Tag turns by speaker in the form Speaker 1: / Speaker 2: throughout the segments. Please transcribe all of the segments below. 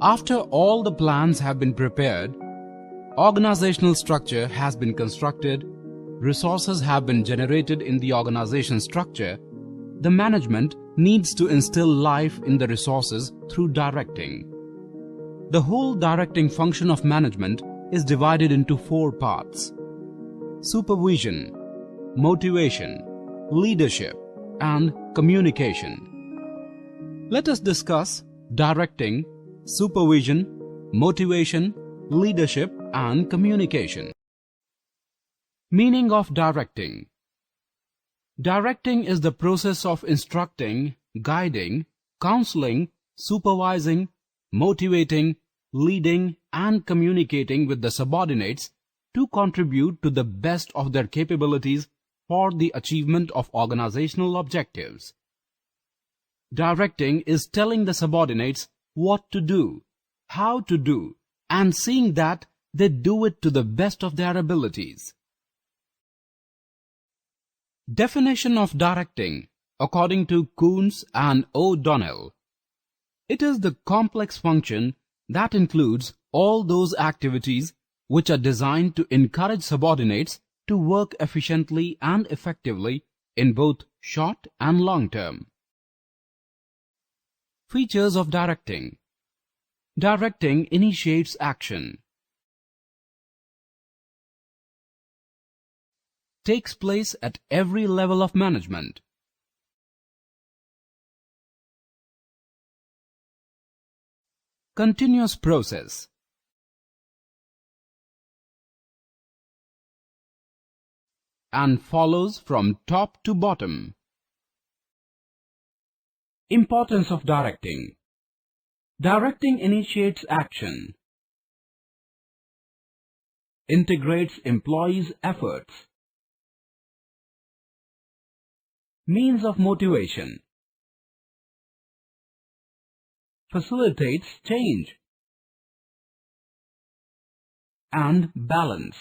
Speaker 1: After all the plans have been prepared, organizational structure has been constructed, resources have been generated in the organization structure, the management needs to instill life in the resources through directing. The whole directing function of management is divided into 4 parts: supervision, motivation, leadership, and communication. Let us discuss directing, supervision, motivation, leadership, and communication. Meaning of directing. Directing is the process of instructing, guiding, counseling, supervising, motivating, leading, and communicating with the subordinates to contribute to the best of their capabilities for the achievement of organizational objectives. Directing is telling the subordinates what to do, how to do, and seeing that they do it to the best of their abilities. Definition of directing according to Coons and O'Donnell. It is the complex function that includes all those activities which are designed to encourage subordinates to work efficiently and effectively in both short and long term. Features of directing. Directing initiates action. Takes place at every level of management. Continuous process. And follows from top to bottom. Importance of directing. Directing initiates action. Integrates employees' efforts. Means of motivation. Facilitates change. And balance.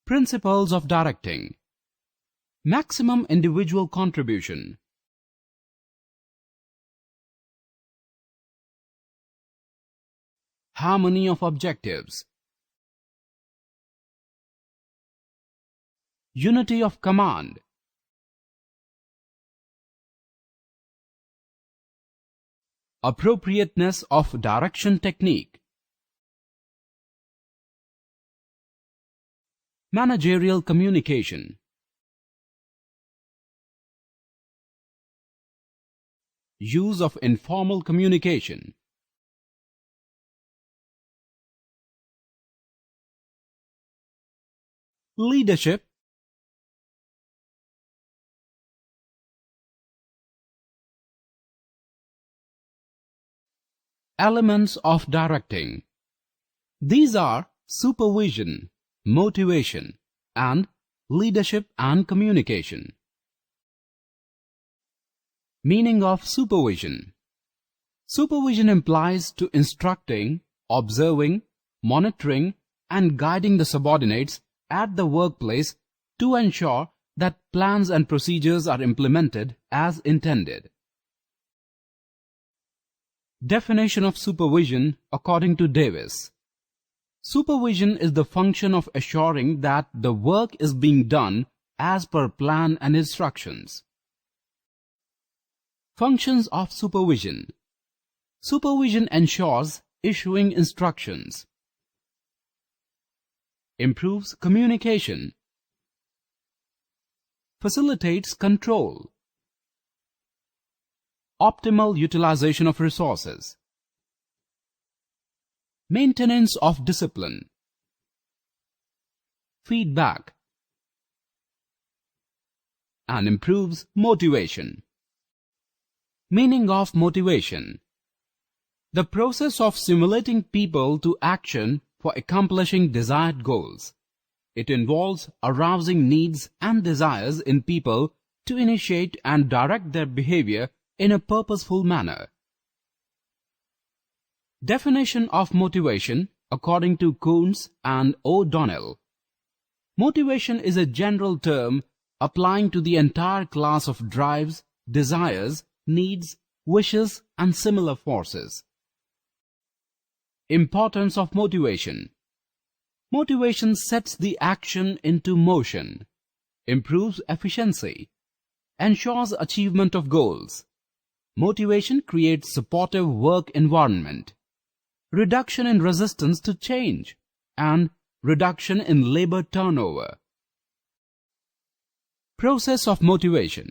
Speaker 1: Principles of directing. Maximum individual contribution. Harmony of objectives. Unity of command. Appropriateness of direction technique. Managerial communication. Use of informal communication. Leadership. Elements of directing. These are supervision, motivation, and leadership and communication. Meaning of supervision. Supervision implies to instructing, observing, monitoring, and guiding the subordinates at the workplace to ensure that plans and procedures are implemented as intended. Definition of supervision according to Davis. Supervision is the function of assuring that the work is being done as per plan and instructions. Functions of supervision. Supervision ensures issuing instructions. Improves communication. Facilitates control. Optimal utilization of resources. Maintenance of discipline. Feedback. And improves motivation. Meaning of motivation. The process of stimulating people to action for accomplishing desired goals. It involves arousing needs and desires in people to initiate and direct their behavior in a purposeful manner. Definition of motivation according to Kuhns and O'Donnell. Motivation is a general term applying to the entire class of drives, desires, needs, wishes, and similar forces. Importance of motivation. Motivation sets the action into motion, improves efficiency, ensures achievement of goals. Motivation creates supportive work environment, reduction in resistance to change, and reduction in labor turnover. Process of motivation.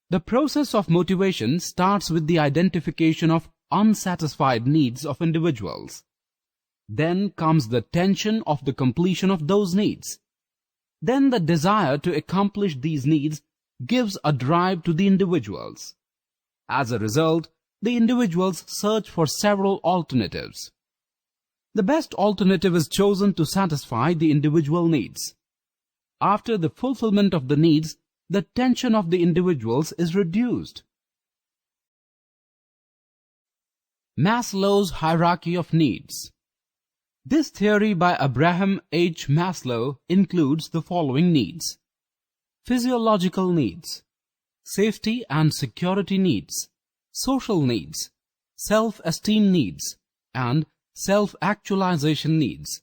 Speaker 1: The process of motivation starts with the identification of unsatisfied needs of individuals. Then comes the tension of the completion of those needs. Then the desire to accomplish these needs gives a drive to the individuals. As a result, the individuals search for several alternatives. The best alternative is chosen to satisfy the individual needs. After the fulfillment of the needs, the tension of the individuals is reduced. Maslow's hierarchy of needs. This theory by Abraham H. Maslow includes the following needs: physiological needs, safety and security needs, social needs, self-esteem needs, and self-actualization needs.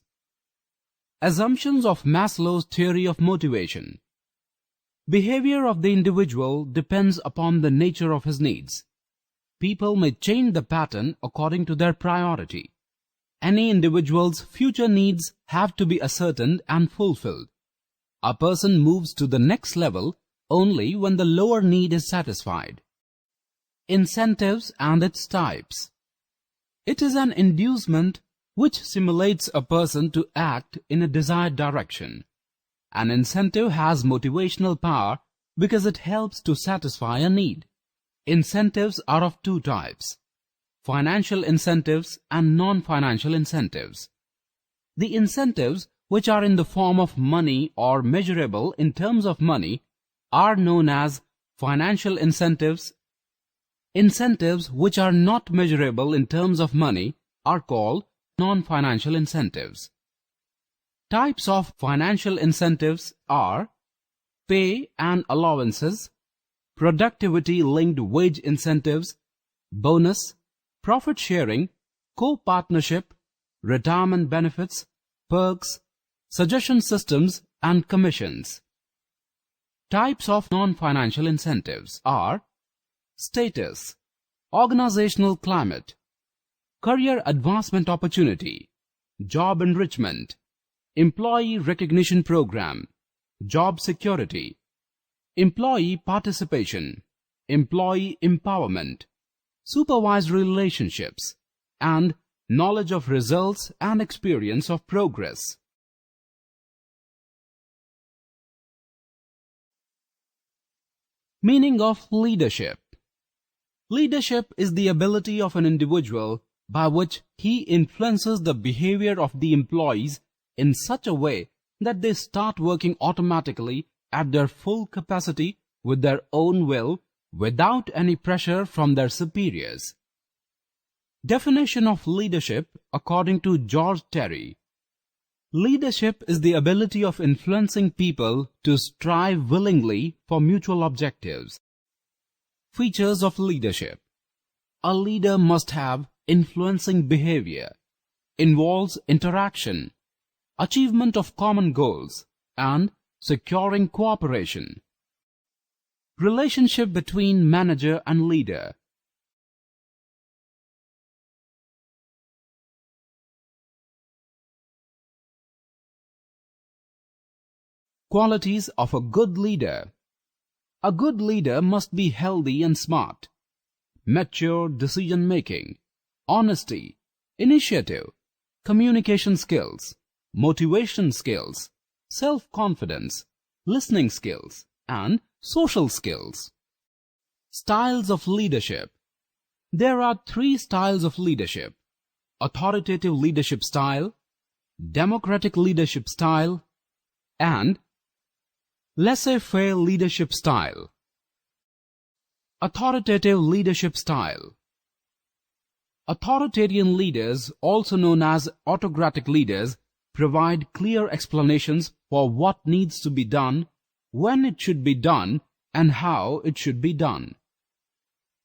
Speaker 1: Assumptions of Maslow's theory of motivation. Behavior of the individual depends upon the nature of his needs. People may change the pattern according to their priority. Any individual's future needs have to be ascertained and fulfilled. A person moves to the next level only when the lower need is satisfied. Incentives and its types. It is an inducement which stimulates a person to act in a desired direction. An incentive has motivational power because it helps to satisfy a need. Incentives are of two types: financial incentives and non-financial incentives. The incentives, which are in the form of money or measurable in terms of money, are known as financial incentives. Incentives which are not measurable in terms of money are called non-financial incentives. Types of financial incentives are pay and allowances, productivity-linked wage incentives, bonus, profit sharing, co-partnership, retirement benefits, perks, suggestion systems, and commissions. Types of non-financial incentives are status, organizational climate, career advancement opportunity, job enrichment, employee recognition program, job security, employee participation, employee empowerment, supervisory relationships, and knowledge of results and experience of progress. Meaning of leadership. Leadership is the ability of an individual by which he influences the behavior of the employees in such a way that they start working automatically at their full capacity with their own will without any pressure from their superiors. Definition of leadership according to George Terry. Leadership is the ability of influencing people to strive willingly for mutual objectives. Features of leadership. A leader must have influencing behavior, involves interaction, achievement of common goals, and securing cooperation. Relationship between manager and leader. Qualities of a good leader. A good leader must be healthy and smart, mature decision-making, honesty, initiative, communication skills, motivation skills, self-confidence, listening skills, and social skills. Styles of leadership. There are 3 styles of leadership: authoritative leadership style, democratic leadership style, and laissez-faire leadership style. Authoritative leadership style. Authoritarian leaders, also known as autocratic leaders, provide clear explanations for what needs to be done, when it should be done, and how it should be done.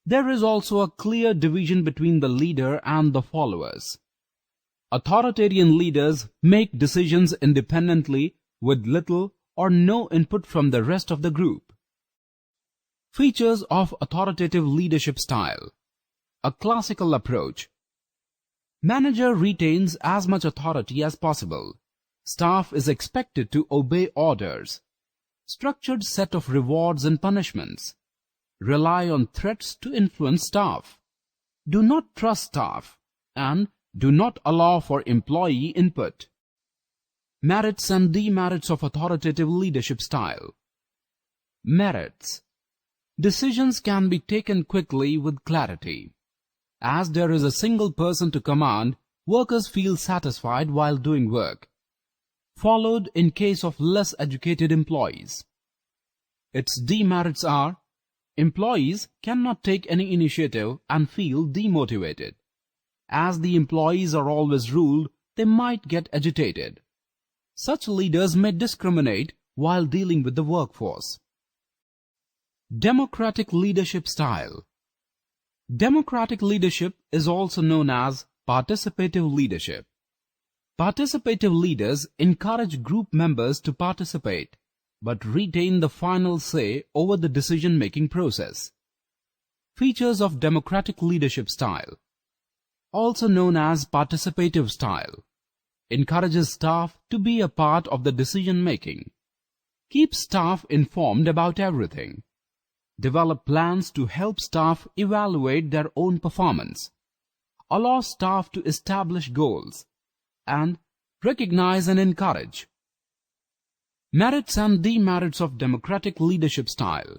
Speaker 1: There is also a clear division between the leader and the followers. Authoritarian leaders make decisions independently with little or no input from the rest of the group. Features of authoritative leadership style. A classical approach. Manager retains as much authority as possible. Staff is expected to obey orders. Structured set of rewards and punishments. Rely on threats to influence staff. Do not trust staff and do not allow for employee input. Merits and demerits of authoritative leadership style. Merits. Decisions can be taken quickly with clarity. As there is a single person to command, workers feel satisfied while doing work. Followed in case of less educated employees. Its demerits are: employees cannot take any initiative and feel demotivated. As the employees are always ruled, they might get agitated. Such leaders may discriminate while dealing with the workforce. Democratic leadership style. Democratic leadership is also known as participative leadership. Participative leaders encourage group members to participate, but retain the final say over the decision-making process. Features of democratic leadership style. Also known as participative style. Encourages staff to be a part of the decision-making. Keeps staff informed about everything. Develop plans to help staff evaluate their own performance. Allow staff to establish goals. And recognize and encourage. Merits and demerits of democratic leadership style.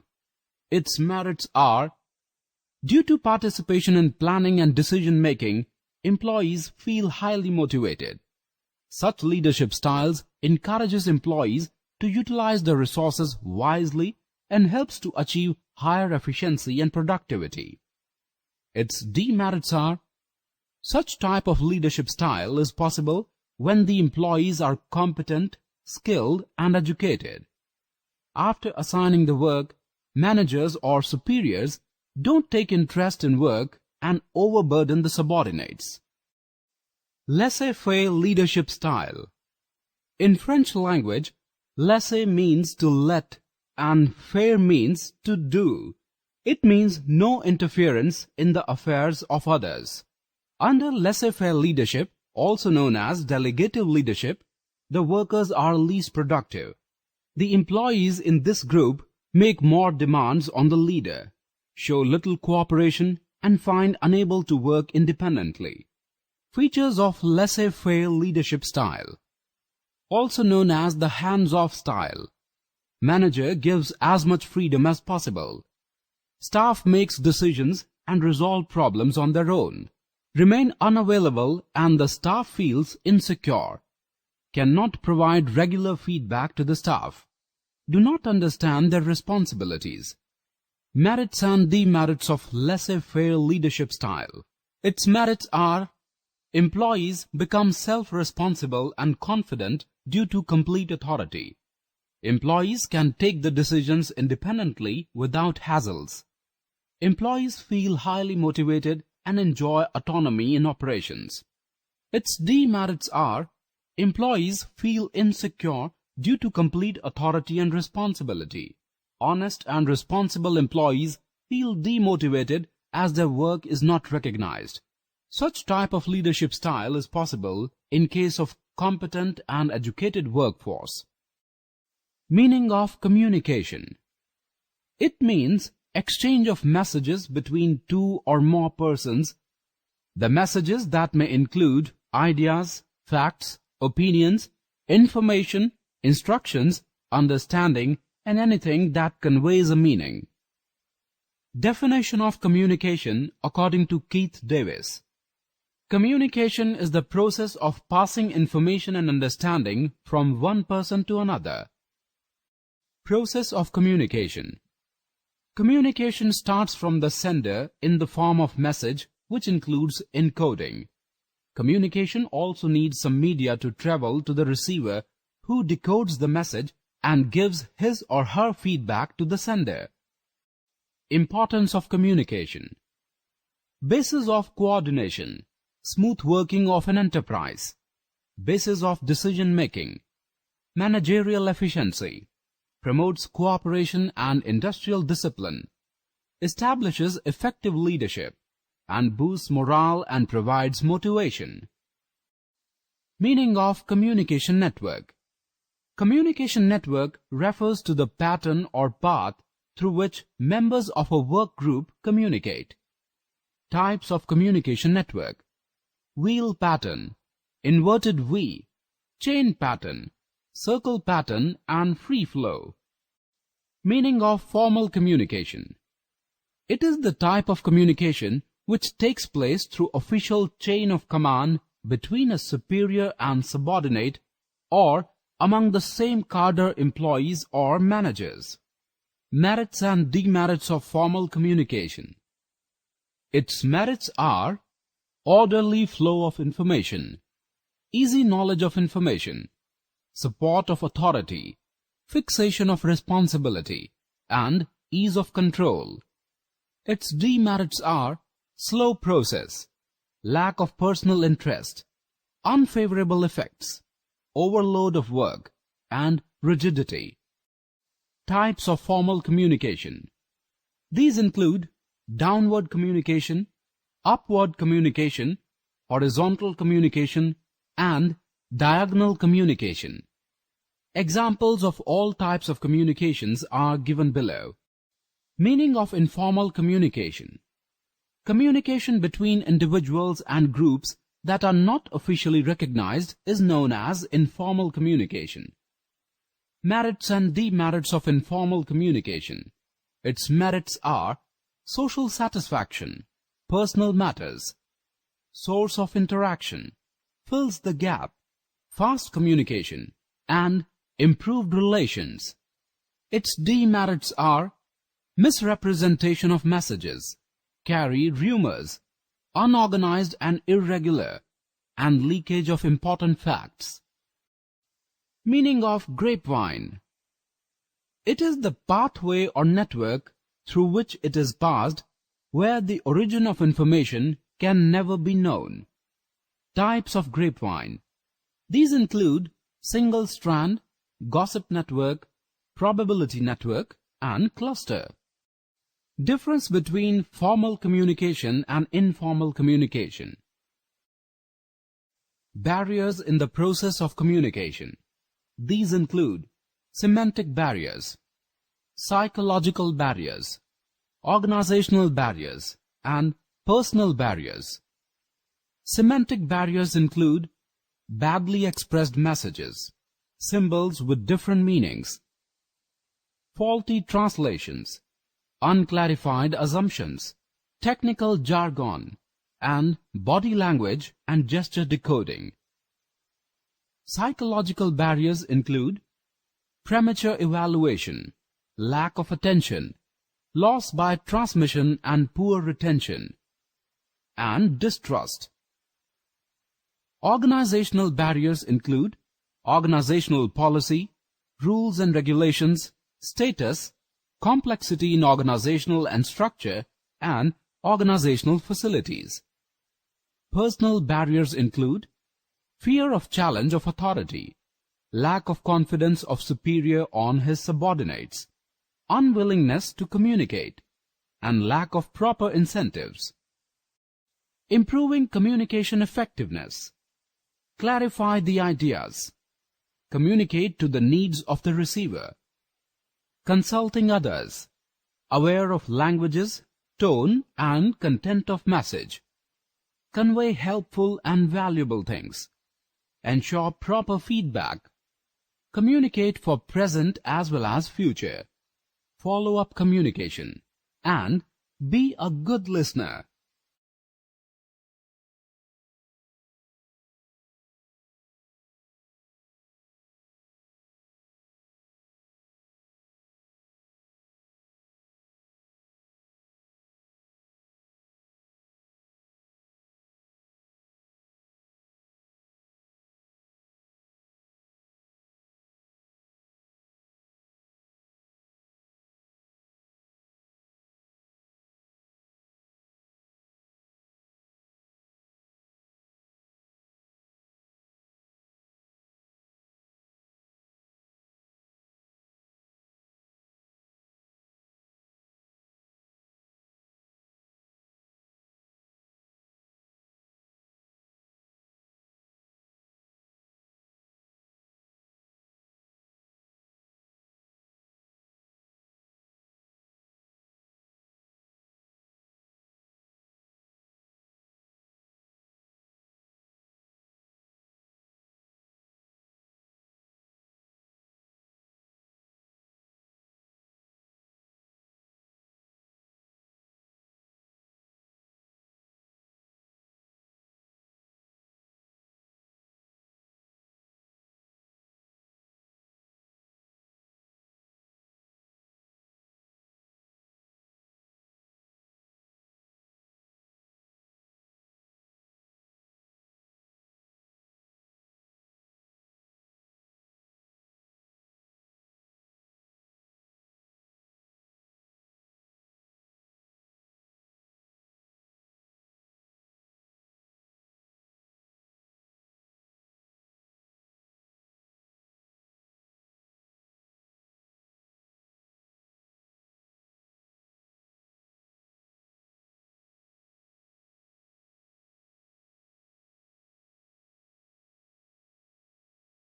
Speaker 1: Its merits are: due to participation in planning and decision-making, employees feel highly motivated. Such leadership styles encourages employees to utilize the resources wisely and helps to achieve higher efficiency and productivity. Its demerits are: such type of leadership style is possible when the employees are competent, skilled, and educated. After assigning the work, managers or superiors don't take interest in work and overburden the subordinates. Laissez-faire leadership style. In French language, laisser means to let and faire means to do. It means no interference in the affairs of others. Under laissez-faire leadership, also known as delegative leadership, the workers are least productive. The employees in this group make more demands on the leader, show little cooperation, and find unable to work independently. Features of laissez-faire leadership style. Also known as the hands-off style. Manager gives as much freedom as possible. Staff makes decisions and resolve problems on their own. Remain unavailable and the staff feels insecure. Cannot provide regular feedback to the staff. Do not understand their responsibilities. Merits and demerits of laissez-faire leadership style. Its merits are: employees become self-responsible and confident due to complete authority. Employees can take the decisions independently without hassles. Employees feel highly motivated and enjoy autonomy in operations. Its demerits are: employees feel insecure due to complete authority and responsibility. Honest and responsible employees feel demotivated as their work is not recognized. Such type of leadership style is possible in case of competent and educated workforce. Meaning of communication. It means exchange of messages between two or more persons. The messages that may include ideas, facts, opinions, information, instructions, understanding, and anything that conveys a meaning. Definition of communication according to Keith Davis. Communication is the process of passing information and understanding from one person to another. Process of communication. Communication starts from the sender in the form of message which includes encoding. Communication also needs some media to travel to the receiver, who decodes the message and gives his or her feedback to the sender. Importance of communication. Basis of coordination, smooth working of an enterprise. Basis of decision making, managerial efficiency, promotes cooperation and industrial discipline, establishes effective leadership, and boosts morale and provides motivation. Meaning of communication network. Communication network refers to the pattern or path through which members of a work group communicate. Types of communication network: wheel pattern, inverted V, chain pattern, circle pattern, and free flow. Meaning of formal communication. It is the type of communication which takes place through official chain of command between a superior and subordinate, or among the same cadre employees or managers. Merits and demerits of formal communication. Its merits are orderly flow of information, easy knowledge of information, support of authority, fixation of responsibility, and ease of control. Its demerits are slow process, lack of personal interest, unfavorable effects, overload of work, and rigidity. Types of formal communication. These include downward communication, upward communication, horizontal communication, and diagonal communication. Examples of all types of communications are given below. Meaning of informal communication. Communication between individuals and groups that are not officially recognized is known as informal communication. Merits and demerits of informal communication. Its merits are social satisfaction, personal matters, source of interaction, fills the gap, fast communication, and improved relations. Its demerits are misrepresentation of messages, carry rumors, unorganized and irregular, and leakage of important facts. Meaning of grapevine. It is the pathway or network through which it is passed, where the origin of information can never be known. Types of grapevine. These include single strand, gossip network, probability network, and cluster. Difference between formal communication and informal communication. Barriers in the process of communication. These include semantic barriers, psychological barriers, organizational barriers, and personal barriers. Semantic barriers include badly expressed messages, symbols with different meanings, faulty translations, unclarified assumptions, technical jargon, and body language and gesture decoding. Psychological barriers include premature evaluation, lack of attention, loss by transmission and poor retention, and distrust. Organizational barriers include organizational policy, rules and regulations, status, complexity in organizational and structure, and organizational facilities. Personal barriers include fear of challenge of authority, lack of confidence of superior on his subordinates, unwillingness to communicate, and lack of proper incentives. Improving communication effectiveness. Clarify the ideas. Communicate to the needs of the receiver. Consulting others. Aware of languages, tone, and content of message. Convey helpful and valuable things. Ensure proper feedback. Communicate for present as well as future. Follow-up communication. And be a good listener.